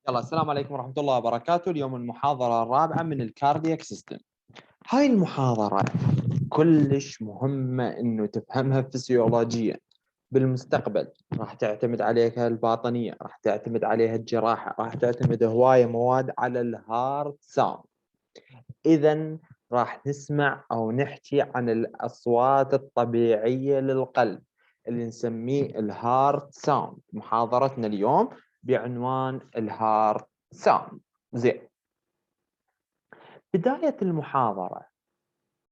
يلا السلام عليكم ورحمة الله وبركاته. اليوم المحاضرة الرابعة من الكاردياك سيستم. هاي المحاضرة كلش مهمة إنه تفهمها فسيولوجيا. بالمستقبل راح تعتمد عليها الباطنية، راح تعتمد عليها الجراحة، راح تعتمد هواية مواد على الهارت ساوند. إذا راح نسمع أو نحكي عن الأصوات الطبيعية للقلب اللي نسميه الهارت ساوند. محاضرتنا اليوم بعنوان الهارت ساوند. زين، بداية المحاضرة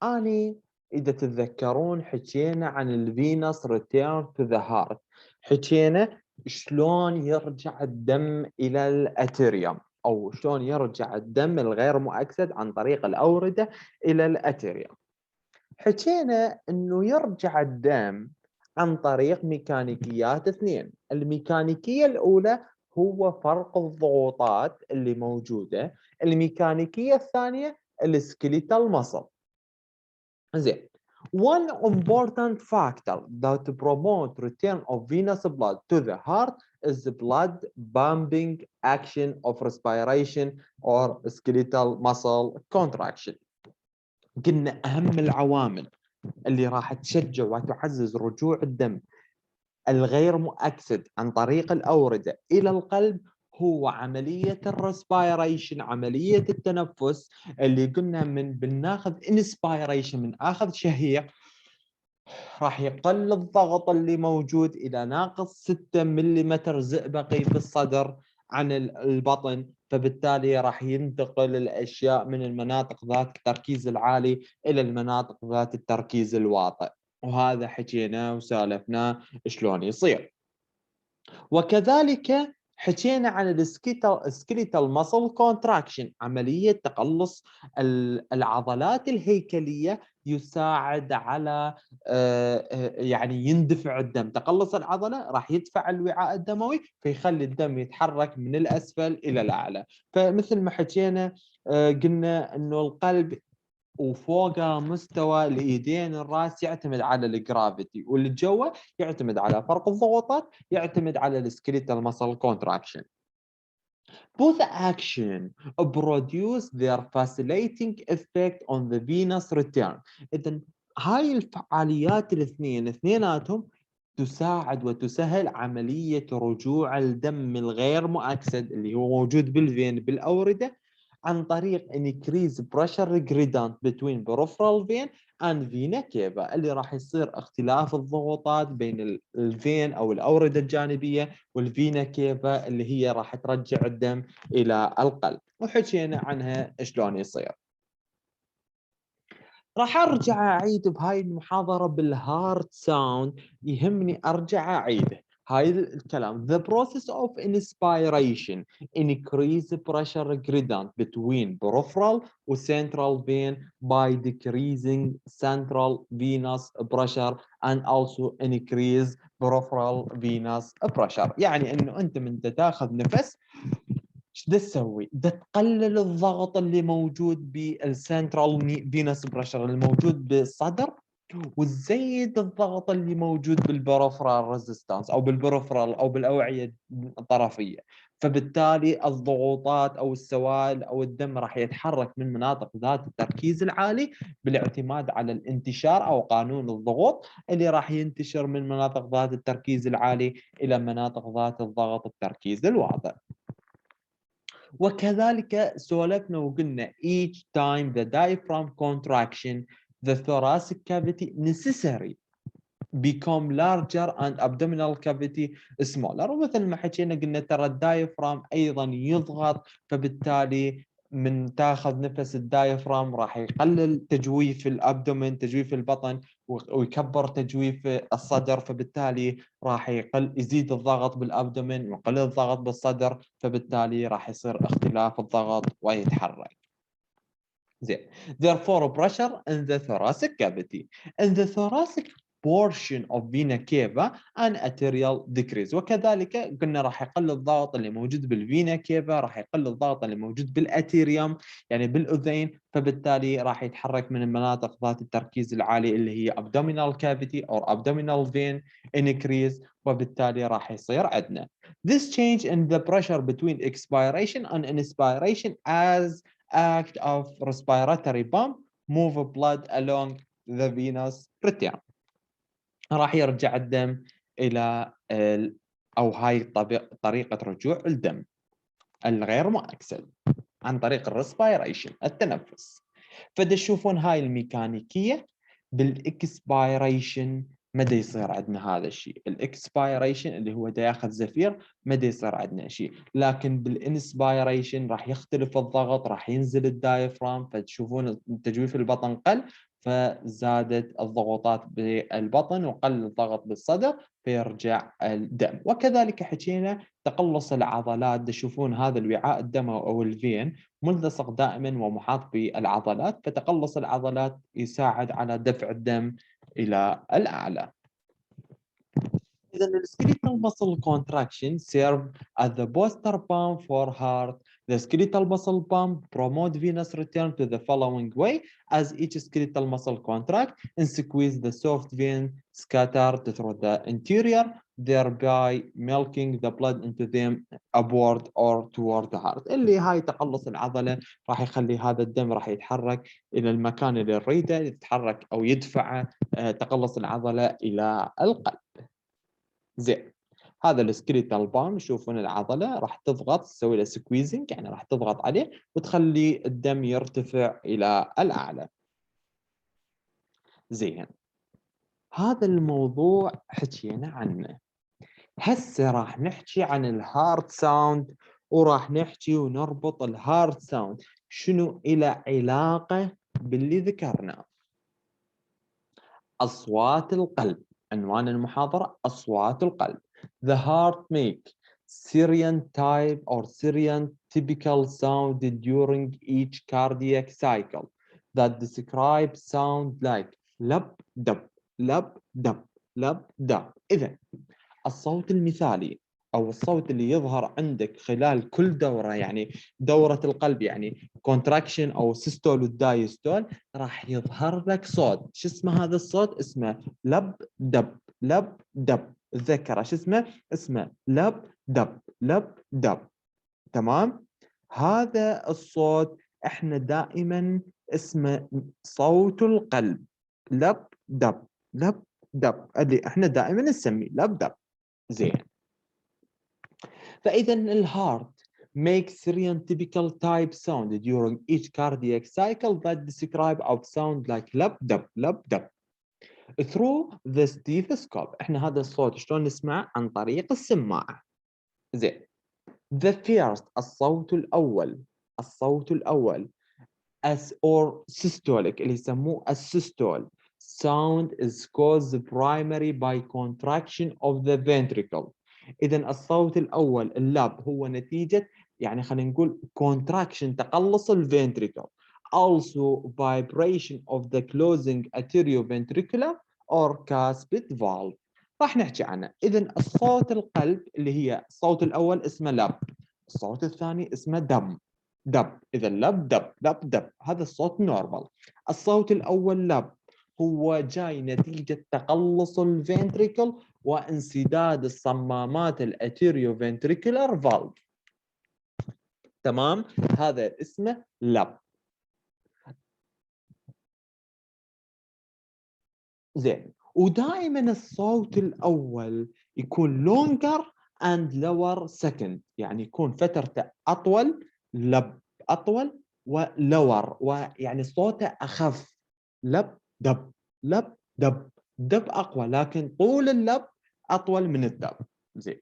أني إذا تتذكرون حكينا عن الفينوس ريتيرن تو ذا هارت، حكينا شلون يرجع الدم إلى الأتريوم أو شلون يرجع الدم الغير مؤكسد عن طريق الأوردة إلى الأتريوم. حكينا إنه يرجع الدم عن طريق ميكانيكيات اثنين. الميكانيكية الأولى هو فرق الضغوطات اللي موجودة، الميكانيكية الثانية السكيليتال ماسل. زين. One important factor that promote return of venous blood to the heart is the blood pumping action of respiration or skeletal muscle contraction. قلنا أهم العوامل اللي راح تشجع وتعزز رجوع الدم الغير مؤكسد عن طريق الأوردة إلى القلب هو عملية الريسبيريشن، عملية التنفس اللي قلنا من بناخذ انسبيريشن، من آخذ شهيق راح يقل الضغط اللي موجود إلى ناقص 6 ملم زئبقي بالصدر عن البطن، فبالتالي راح ينتقل الأشياء من المناطق ذات التركيز العالي إلى المناطق ذات التركيز الواطئ، وهذا حكينا وسالفنا شلون يصير. وكذلك حكينا عن السكيليتال ماسل كونتراكشن، عملية تقلص العضلات الهيكلية يساعد على يعني يندفع الدم. تقلص العضلة راح يدفع الوعاء الدموي فيخلي الدم يتحرك من الأسفل إلى الأعلى. فمثل ما حكينا قلنا إنه القلب وفوقه مستوى الايدين الراس يعتمد على الجرافيتي، واللي جوا يعتمد على فرق الضغوطات، يعتمد على السكيليتال ماسل كونتراكشن. Both action produce their facilitating effect on the venous return. إذا هاي الفعاليات الاثنين اثنيناتهم تساعد وتسهل عملية رجوع الدم الغير مؤكسد اللي هو موجود بالفين بالأوردة عن طريق increase pressure gradient between peripheral vein and vena cava، اللي راح يصير اختلاف الضغوطات بين الفين أو الأوردة الجانبية والفينا كيفا اللي هي راح ترجع الدم إلى القلب، وحكينا عنها شلون يصير. راح ارجع اعيد بهاي المحاضره بالهارت ساوند، يهمني ارجع اعيده هاي الكلام. The process of inspiration increase pressure gradient between peripheral و central vein by decreasing central venous pressure and also increase peripheral venous pressure. يعني انه انت من تاخذ نفس ايش دا تسوي؟ دا تقلل الضغط اللي موجود بالسنترال فينس بريشر الموجود بالصدر، وتزيد الضغط اللي موجود بالبروفرال ريزيستانس او بالبروفرال او بالاوعيه الطرفيه، فبالتالي الضغوطات او السوائل او الدم راح يتحرك من مناطق ذات التركيز العالي بالاعتماد على الانتشار او قانون الضغوط اللي راح ينتشر من مناطق ذات التركيز العالي الى مناطق ذات الضغط التركيز الواطئ. وكذلك سولفنا وقلنا each time the diaphragm contraction the thoracic cavity necessary become larger and abdominal cavity smaller. ومثل ما حكينا قلنا ترى الدايفرام ايضا يضغط، فبالتالي من تاخذ نفس الدايفرام راح يقلل تجويف الابدومين، تجويف البطن، ويكبر تجويف الصدر، فبالتالي راح يزيد الضغط بالابدومين ويقلل الضغط بالصدر، فبالتالي راح يصير اختلاف الضغط ويتحرك. زين. Therefore pressure in the thoracic cavity. In the thoracic portion of vena cava and arterial decrease. وكذلك قلنا راح يقل الضغط اللي موجود بالفينا كيفا، راح يقل الضغط اللي موجود بالاتيريوم يعني بالاذين، فبالتالي راح يتحرك من المناطق ذات التركيز العالي اللي هي abdominal cavity or abdominal vein increase، وبالتالي راح يصير عندنا this change in the pressure between expiration and inspiration as act of respiratory pump move blood along the venous return. راح يرجع الدم إلى أو هاي طريقة رجوع الدم الغير مؤكسد عن طريق الريسبيريشن التنفس. فتشوفون هاي الميكانيكية بالاكسبيريشن مدى يصير عندنا هذا الشيء، الاكسبيريشن اللي هو دا ياخذ زفير مدى يصير عندنا شيء، لكن بالانسبيريشن راح يختلف الضغط، راح ينزل الدايفرام، فتشوفون تجويف البطن قل، فزادت الضغوطات بالبطن وقل الضغط بالصدر فيرجع الدم. وكذلك حكينا تقلص العضلات، تشوفون هذا الوعاء الدموي او الفين ملتصق دائما ومحاط بالعضلات، فتقلص العضلات يساعد على دفع الدم الى الاعلى. إذا skeletal muscle contraction serve as the booster pump for heart. The skeletal muscle pump promote venous return to the following way: as each skeletal muscle contract and squeeze the soft vein scattered through the interior, thereby milking the blood into them upward or toward the heart. اللي هاي تقلص العضلة راح يخلي هذا الدم راح يتحرك إلى المكان اللي نريده، يتحرك أو يدفع تقلص العضلة إلى القلب. زين، هذا السكريتال بام يشوفون العضله راح تضغط، تسوي له سكويزنج يعني راح تضغط عليه وتخلي الدم يرتفع الى الاعلى. زين، هذا الموضوع حكينا عنه. هسه راح نحكي عن الهارت ساوند، وراح نحكي ونربط الهارت ساوند شنو إلى علاقه باللي ذكرناه. اصوات القلب، عنوان المحاضرة أصوات القلب. The heart make Syrian type or Syrian typical sound during each cardiac cycle that describe sound like لب دب لب دب لب دب. إذن الصوت المثالي أو الصوت اللي يظهر عندك خلال كل دورة، يعني دورة القلب يعني contraction أو systole والدايستول، راح يظهر لك صوت. شو اسمه هذا الصوت؟ اسمه لب دب لب دب. تذكر شو اسمه؟ اسمه لب دب لب دب. تمام؟ هذا الصوت احنا دائما اسمه صوت القلب، لب دب لب دب، اللي احنا دائما نسميه لب دب. زين، فإذا الهارت makes Syrian typical type sound during each cardiac cycle that describe of sound like لب دب لب دب through the stethoscope. احنا هذا الصوت شلون نسمعه؟ عن طريق السماعة. زين، the first الصوت الأول، الصوت الأول as or systolic اللي يسموه السيستول sound is caused primary by contraction of the ventricle. إذا الصوت الأول اللب هو نتيجة يعني خلينا نقول contraction تقلص الفنتريكل also vibration of the closing arterioventricular or cuspid valve. راح نحكي عنه. إذا الصوت القلب اللي هي الصوت الأول اسمه لب، الصوت الثاني اسمه دم دب. إذا لب دب لب دب هذا الصوت نورمال. الصوت الأول لب هو جاي نتيجة تقلص الفنتريكل وانسداد الصمامات الاتيريو فنتريكولار فالف. تمام، هذا اسمه لب. زين، ودائما الصوت الأول يكون longer and lower second، يعني يكون فترته أطول، لب أطول، ولور ويعني صوته أخف. لب دب لب دب دب أقوى، لكن طول اللب أطول من الدب. زين،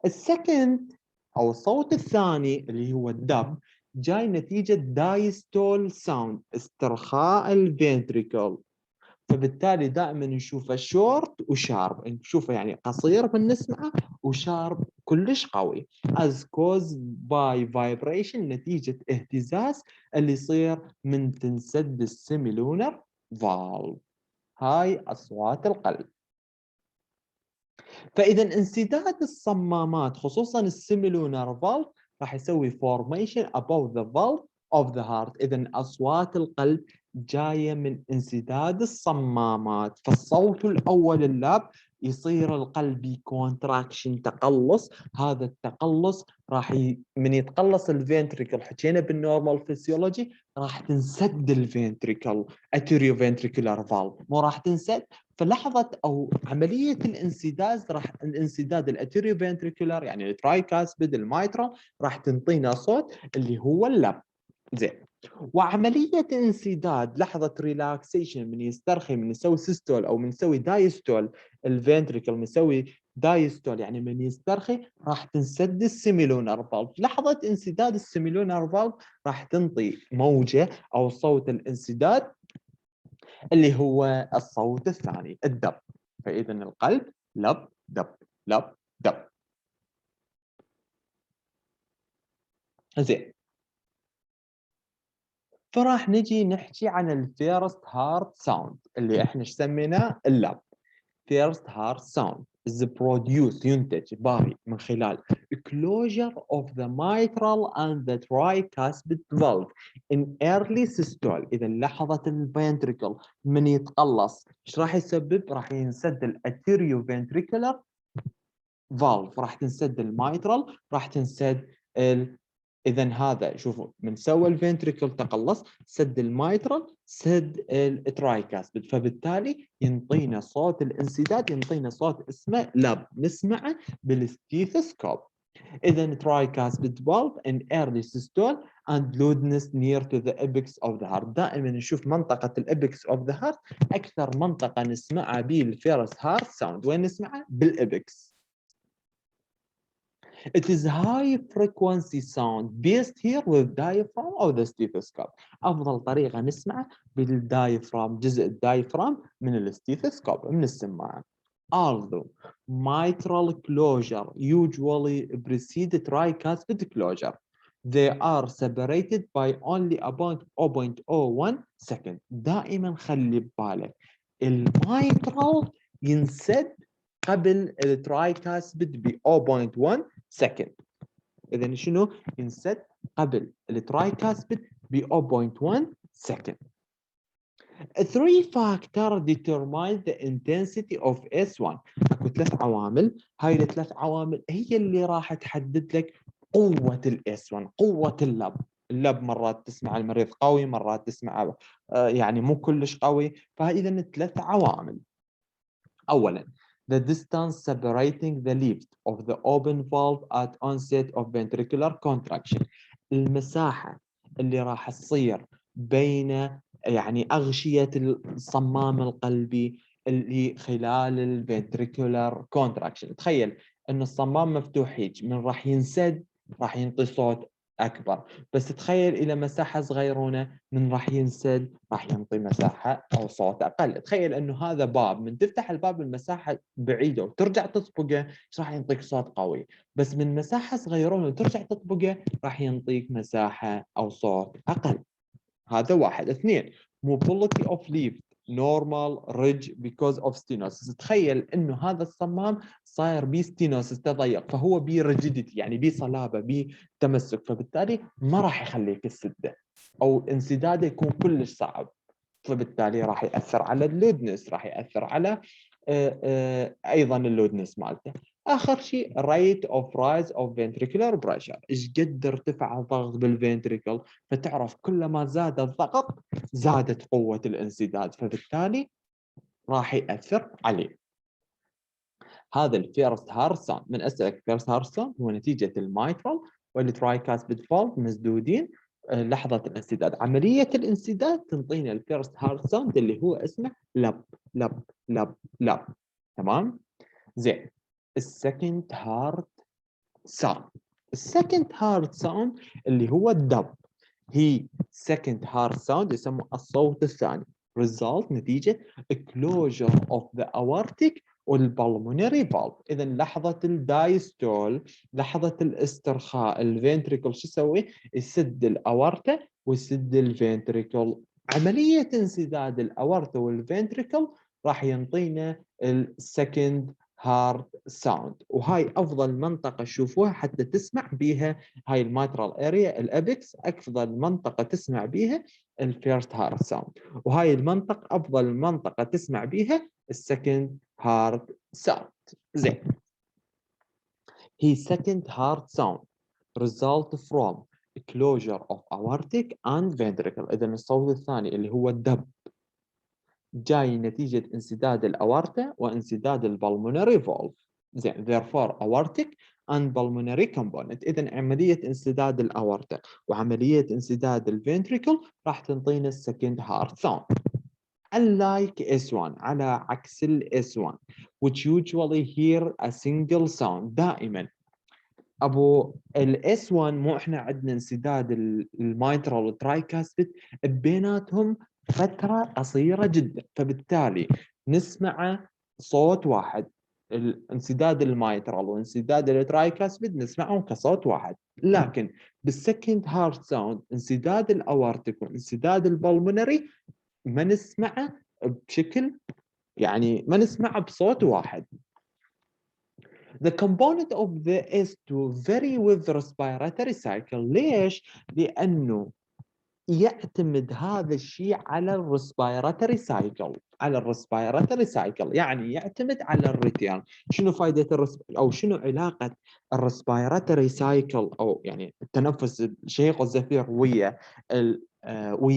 السكند أو الصوت الثاني اللي هو الدب جاي نتيجة دايستول ساوند، استرخاء الفنتريكل، فبالتالي دائما نشوفه شورت وشارب، نشوفه يعني قصير من نسمعه وشارب كلش قوي as caused by vibration نتيجة اهتزاز اللي يصير من تنسد السيميلونر فالف. هاي أصوات القلب. فإذا انسداد الصمامات خصوصًا السيميلونار valve راح يسوي formation above the valve of the heart. إذا أصوات القلب جاية من انسداد الصمامات، فالصوت الأول اللاب يصير القلب contraction تقلص. هذا التقلص راح من يتقلص الventricle حكينا بالnormal physiology راح تنسد الventricle atrioventricular valve مو راح تنسد. فلحظة أو عملية الانسداد الاتريوفنتريكولار يعني الترايكاسبيد المايترال راح تنطينا صوت اللي هو اللب. زين. وعملية انسداد لحظة ريلاكسيشن من يسترخي من يسوي سيستول أو من يسوي دايستول الفنتريكل من يسوي دايستول يعني من يسترخي راح تنسد السيميلونر فالف. لحظة انسداد السيميلونر فالف راح تنطي موجة أو صوت الانسداد اللي هو الصوت الثاني الدب. فإذا القلب لب دب لب دب. زين. فراح نجي نحكي عن الفيرست هارت ساوند اللي احنا ايش سميناه اللب. First heart sound is produced ينتج باهي من خلال closure of the mitral and the tricuspid valve in early systole. إذا لحظة الفنتريكل من يتقلص ايش راح يسبب؟ راح ينسد الاتريوفنتريكولار فالف، راح تنسد المايترال، راح تنسد اذا هذا شوفوا من سوى الفنتريكل تقلص سد المايترال سد الترايكاسبيد، فبالتالي ينطينا صوت الانسداد ينطينا صوت اسمه لب نسمعه بالستيثوسكوب. اذا tricuspid valve in early systole and loudness near to the apex of the heart. دائما نشوف منطقة الابيكس of the heart اكثر منطقة نسمعها بالفيرست هارت ساوند. وين نسمعها؟ بالابيكس. It is high frequency sound based here with diaphragm or the stethoscope. أفضل طريقة نسمعه بالدايفرام جزء الدايفرام من الستيثوسكوب من السماعة. Although mitral closure usually precedes tricuspid closure, they are separated by only about 0.01 second. دائما خلي ببالك المايترال ينسد قبل الترايكاسبيد ب 0.1 سكند. اذا شنو ينسد قبل الترايكاسبيد ب 0.1 سكند. Three factors determine the intensity of S1. اكو ثلاث عوامل، هاي الثلاث عوامل هي اللي راح تحدد لك قوة الاس 1 قوة اللب. اللب مرات تسمع المريض قوي مرات تسمع يعني مو كلش قوي. فاذا ثلاث عوامل. اولا the distance separating the leaves of the open valve at onset of ventricular contraction. المساحة اللي راح تصير بين يعني أغشية الصمام القلبي اللي خلال الفنتريكولار كونتراكشن. تخيل أن الصمام مفتوح هيك من راح ينسد راح ينطي صوت أكبر، بس تخيل إلى مساحة صغيرونة من راح ينسد راح ينطي مساحة أو صوت أقل. تخيل أنه هذا باب من تفتح الباب المساحة بعيدة وترجع تطبقه ايش راح ينطيك صوت قوي، بس من مساحة صغيرونة وترجع تطبقه راح ينطيك مساحة أو صوت أقل. هذا واحد. اثنين mobility of leaf normal ridge because of stenosis. تخيل انه هذا الصمام صاير بيه stenosis تضيق فهو بيه rigidity يعني بيه صلابه بيه تمسك، فبالتالي ما راح يخليك السده او انسداده يكون كلش صعب، فبالتالي راح ياثر على اللودنس راح ياثر على ايضا اللودنس مالته. اخر شيء rate of rise of ventricular pressure. ايش قد ارتفع الضغط بالفنتريكل، فتعرف كلما زاد الضغط زادت قوة الانسداد فبالتالي راح يأثر عليه. هذا الفيرست هارت ساوند. من أسألك الفيرست هارت ساوند هو نتيجة المايترال والترايكاسبيد فالف مسدودين لحظة الانسداد. عملية الانسداد تنطينا الفيرست هارت ساوند اللي هو اسمه لب لب لب لب. تمام؟ زين. السكند هارت ساوند. السكند هارت ساوند اللي هو الدب. هي second heart sound يسمى الصوت الثاني result نتيجة closure of the aortic والpulmonary valve. إذا لحظة الدايستول لحظة الاسترخاء الفنتريكل شو يسوي؟ يسد الأورطة ويسد الفنتريكل. عملية انسداد الأورطة والفنتريكل راح ينطينا السكند هارد ساوند، وهاي افضل منطقه تشوفوها حتى تسمع بيها. هاي الماترال اريا الابكس افضل منطقه تسمع بيها الفيرست هارد ساوند، وهاي المنطقه افضل منطقه تسمع بيها السكند هارد ساوند. زين. His second heart sound result from closure of aortic and ventricle. إذا الصوت الثاني اللي هو الدب جاي نتيجة انسداد الأورطة وانسداد البلمونري فولف. زين. therefore aortic and pulmonary component. إذا عملية انسداد الأورطة وعملية انسداد الفنتريكل راح تنطينا السكند هارت ساوند. Unlike S1 على عكس ال S1 which usually hear a single sound. دائما ابو الاس 1 مو احنا عندنا انسداد المايترال والترايكاسبيد بيناتهم فتره قصيره جدا، فبالتالي نسمع صوت واحد. الانسداد المايترال وانسداد الترايكاسبيد نسمعهم كصوت واحد، لكن بالسكند هارت ساوند انسداد الاورتيك وانسداد البلمونري ما نسمعه بشكل، يعني ما نسمعه بصوت واحد. The component of the S2 vary with the respiratory cycle. ليش؟ لأنه يعتمد هذا الشيء على الريسبيراتوري سايكل، على الريسبيراتوري سايكل، يعني يعتمد على الريتيرن. شنو فائدة او شنو علاقة الريسبيراتوري سايكل او يعني التنفس الشهيق والزفير ويا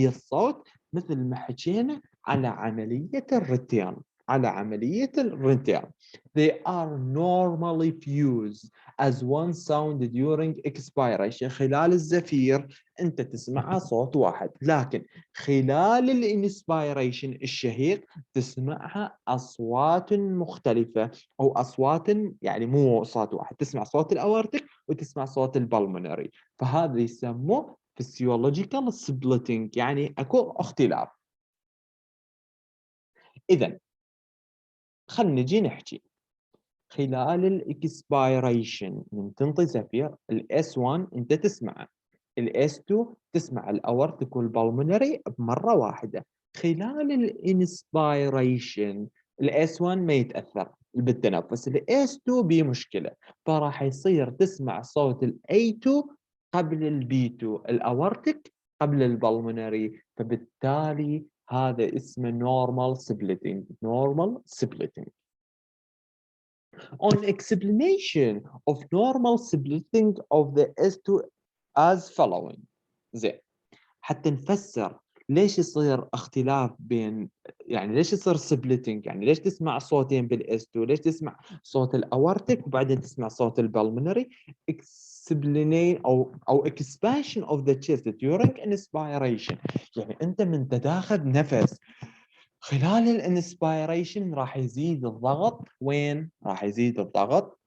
الصوت؟ مثل ما حكينا على عملية الريتيرن، على عملية الريتيرن. They are normally fused as one sound during expiration. خلال الزفير انت تسمعها صوت واحد، لكن خلال الانسبيريشن الشهيق تسمعها اصوات مختلفه، او اصوات يعني مو صوت واحد، تسمع صوت الاورتيك وتسمع صوت البلمونري، فهذا يسموه physiological splitting، يعني اكو اختلاف. اذا خلينا نجي نحكي خلال الاكسبيريشن من تنطي زفير الاس 1 انت تسمعه، الاس 2 تسمع الاورتيك والبلمونري بمره واحده. خلال الانسبيريشن الاس 1 ما يتاثر بالتنفس، الاس 2 بمشكله، فراح يصير تسمع صوت الاي 2 قبل البي 2، الاورتيك قبل البلمونري، فبالتالي هذا اسمه normal splitting. normal splitting. On explanation of normal splitting of the S2 as following. زين. حتى نفسر ليش يصير اختلاف بين، يعني ليش يصير سبليتنج، يعني ليش تسمع صوتين بالاس 2، ليش تسمع صوت الاورتيك وبعدين تسمع صوت البلمونري. explain او expansion of the chest during inspiration. يعني انت من تاخذ نفس خلال الانسبيريشن راح يزيد الضغط وين؟ راح يزيد الضغط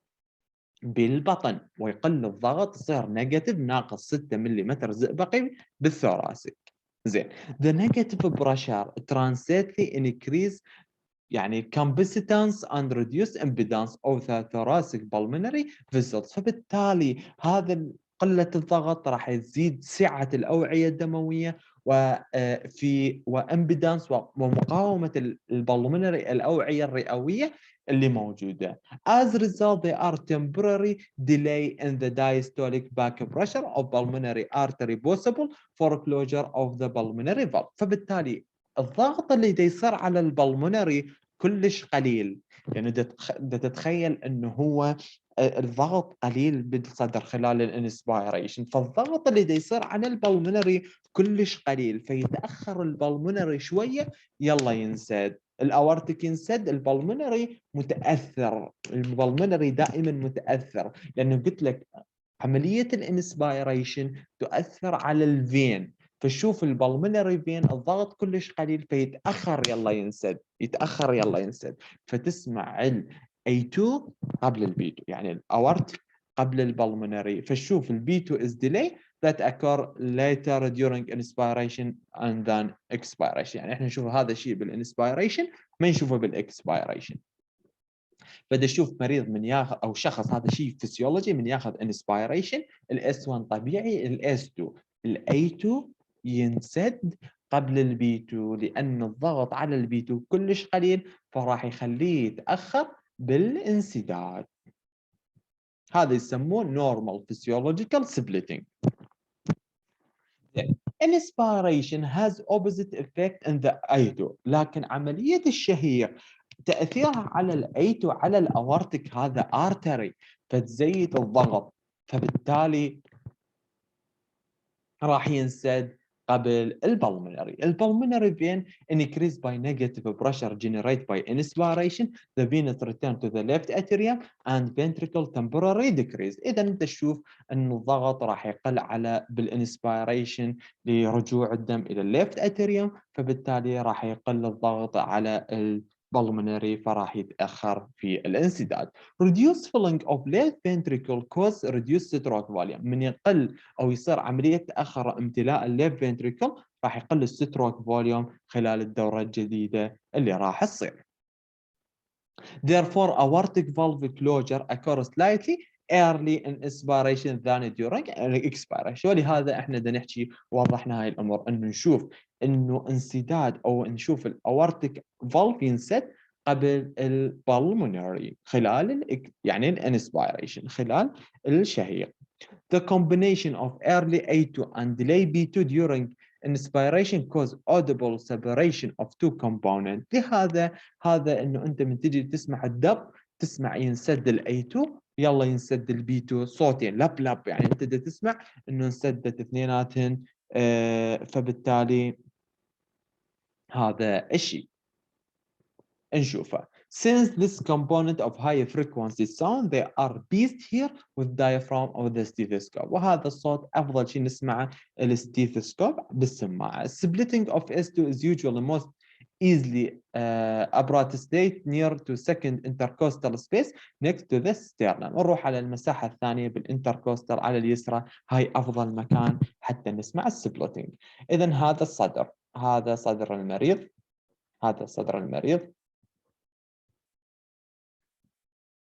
بالبطن، ويقل الضغط، يصير نيجاتيف ناقص 6 ملم زئبقي بالثوراسيك. زين. The negative pressure translates increase يعني capacitance and reduce impedance of the thoracic pulmonary vessels. فبالتالي هذا قلة الضغط راح يزيد سعة الأوعية الدموية وفي وامبيدانس ومقاومة البلمونري الأوعية الرئوية اللي موجودة. As a result, there are temporary delay in the diastolic back pressure of pulmonary artery possible for closure of the pulmonary valve. فبالتالي الضغط اللي يصير على البلمونري كلش قليل، يعني تتخيل انه هو الضغط قليل بالصدر خلال الانسبيريشن، فالضغط اللي يصير على البلمونري كلش قليل، فيتاخر البلمونري شويه يلا ينسد الاورتيك، ينسد البلمونري متاثر، البلمونري دائما متاثر، لانه قلت لك عمليه الانسبيريشن تؤثر على الفين، فشوف البلمونري فين الضغط كلش قليل فيتاخر يلا ينسد، يتاخر يلا ينسد، فتسمع ال A2 قبل البي 2، يعني الاورتيك قبل البلمونري، فشوف البي 2 is delay that occur later during inspiration and then expiration. يعني احنا نشوف هذا الشيء بالانسبيريشن ما نشوفه بالاكسبيريشن. بدي اشوف مريض من ياخذ او شخص، هذا شيء فيسيولوجي، من ياخذ انسبيريشن الاس 1 طبيعي، الاس 2 الاي 2 ينسد قبل البي 2، لان الضغط على البي 2 كلش قليل فراح يخليه يتاخر بالانسداد. هذا يسموه normal physiological splitting. Inspiration has opposite effect in the aorta، لكن عملية الشهيق تأثيرها على الايتو على الاورتيك، هذا ارتري فتزيد الضغط، فبالتالي راح ينسد قبل البلمونري. البلمونري vein increase by negative pressure generated by inspiration. The venous return to the left atrium and ventricle temporary decrease. إذا أنت تشوف أن الضغط راح يقل على بالانسبيريشن لرجوع الدم إلى الليفت اتريوم، فبالتالي راح يقل الضغط على البلمونري فراح يتأخر في الانسداد. Reduce filling of left ventricle cause reduced stroke volume. من يقل او يصير عمليه تاخر امتلاء الليف فنتريكل راح يقل الستروك فوليوم خلال الدوره الجديده اللي راح تصير. Therefore aortic valve closure occurs slightly early in inspiration than during expiration. ولهذا احنا بدنا نحكي ووضحنا هاي الامور، انه نشوف انه انسداد او نشوف الاورتيك فالف ينسد قبل البلمونري خلال يعني الانسبيريشن خلال الشهيق. The combination of early A2 and delay B2 during inspiration cause audible separation of two components. لهذا انه انت من تجي تسمع الدب تسمع ينسد ال A2 يلا ينسد ال B2 صوتين لب لب، يعني انت تسمع انه انسدت اثنيناتهن، فبالتالي هذا الشيء نشوفه. Since this component of high frequency sound they are based here with diaphragm of the stethoscope. وهذا الصوت أفضل شيء نسمعه الستيثوسكوب بالسماعة. Splitting of S2 is usually most easily approached near to second intercostal space next to the sternum. نروح على المساحة الثانية بالانتركوستال على اليسرى، هاي أفضل مكان حتى نسمع السبلوتينج. إذن هذا الصدر، هذا صدر المريض، هذا صدر المريض،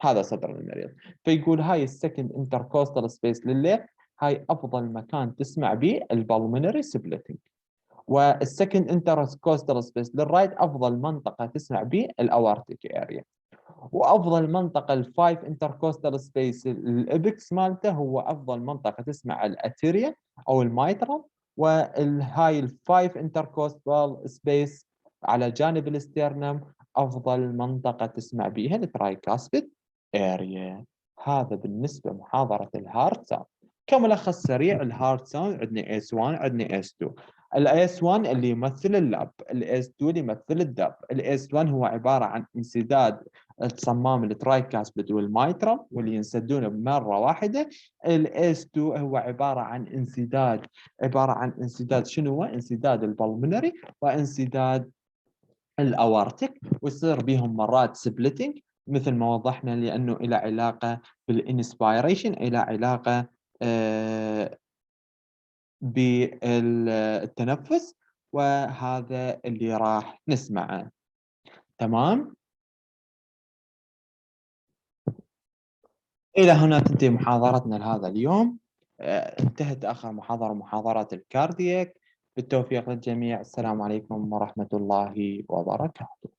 هذا صدر المريض. فيقول هاي السكند انتركوستال سبيس للليفت هاي افضل مكان تسمع به البلمونري سبليتنج، والسكند انتركوستال سبيس للرايت افضل منطقه تسمع به الاورتيك اريا، وافضل منطقه الفايف انتركوستال سبيس الابكس مالته هو افضل منطقه تسمع الاتيريا او المايترال، والهاي الفايف انتركوستال سبيس على جانب الاسترنم افضل منطقه تسمع بها الترايكاسبيد اريا. هذا بالنسبه محاضره الهارت ساوند. كملخص سريع الهارت ساوند عندنا اس 1 عندنا اس 2. الاس 1 اللي يمثل اللب، الاس 2 اللي يمثل الدب. الاس 1 هو عباره عن انسداد الصمام الترايكاسبيد والمايترال واللي ينسدون بمره واحده. الاس 2 هو عباره عن انسداد شنو هو؟ انسداد البلمونري وانسداد الاورتيك، ويصير بهم مرات سبليتنج مثل ما وضحنا لانه الى علاقه بالانسبيريشن، الى علاقه بالتنفس، وهذا اللي راح نسمعه. تمام، إلى هنا تنتهي محاضرتنا لهذا اليوم. انتهت آخر محاضرة، محاضرة الكاردياك. بالتوفيق للجميع. السلام عليكم ورحمة الله وبركاته.